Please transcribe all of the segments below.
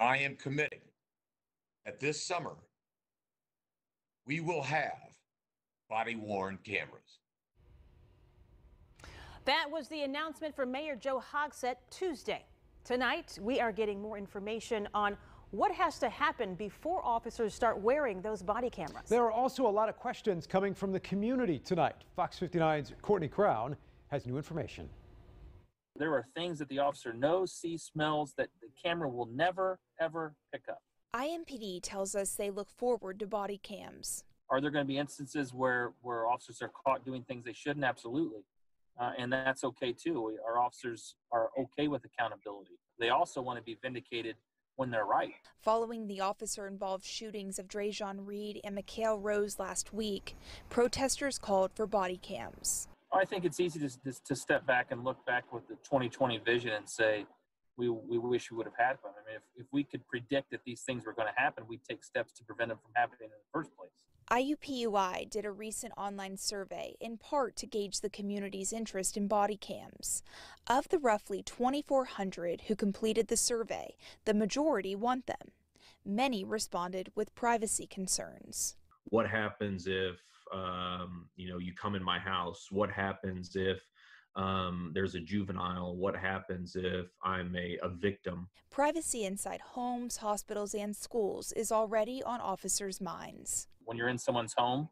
I am committing that this summer we will have body-worn cameras. That was the announcement from Mayor Joe Hogsett Tuesday. Tonight, we are getting more information on what has to happen before officers start wearing those body cameras. There are also a lot of questions coming from the community tonight. Fox 59's Courtney Crown has new information. There are things that the officer knows, sees, smells that the camera will never, ever pick up. IMPD tells us they look forward to body cams. Are there going to be instances where officers are caught doing things they shouldn't? Absolutely. And that's okay too. Our officers are okay with accountability. They also want to be vindicated when they're right. Following the officer-involved shootings of Drejon Reed and Mikhail Rose last week, protesters called for body cams. I think it's easy to step back and look back with the 2020 vision and say, we wish we would have had them. I mean, if we could predict that these things were going to happen, we'd take steps to prevent them from happening in the first place. IUPUI did a recent online survey in part to gauge the community's interest in body cams. Of the roughly 2,400 who completed the survey, the majority want them. Many responded with privacy concerns. What happens if you come in my house? What happens if there's a juvenile? What happens if I'm a victim? Privacy inside homes, hospitals, and schools is already on officers' minds. When you're in someone's home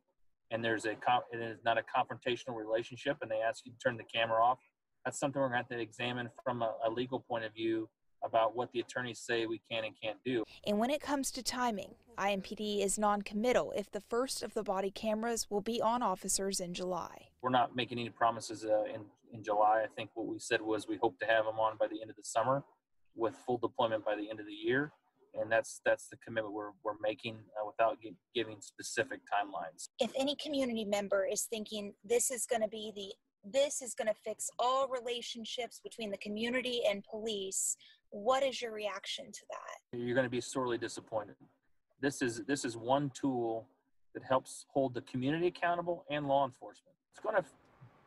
and it is not a confrontational relationship and they ask you to turn the camera off, that's something we're going to have to examine from a legal point of view about what the attorneys say we can and can't do. And when it comes to timing, IMPD is non-committal if the first of the body cameras will be on officers in July. We're not making any promises in July. I think what we said was we hope to have them on by the end of the summer with full deployment by the end of the year. And that's the commitment we're making without giving specific timelines. If any community member is thinking this is going to fix all relationships between the community and police, what is your reaction to that? You're going to be sorely disappointed. This is one tool that helps hold the community accountable and law enforcement. It's going to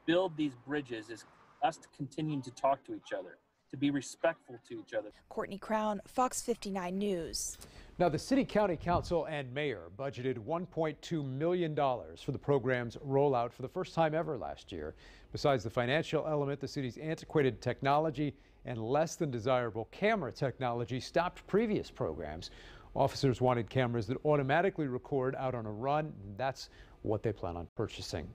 build these bridges is us continuing to talk to each other, to be respectful to each other. Courtney Crown, Fox 59 News. Now, the City County Council and Mayor budgeted $1.2 million for the program's rollout for the first time ever last year. Besides the financial element, the city's antiquated technology and less than desirable camera technology stopped previous programs. Officers wanted cameras that automatically record out on a run. That's what they plan on purchasing.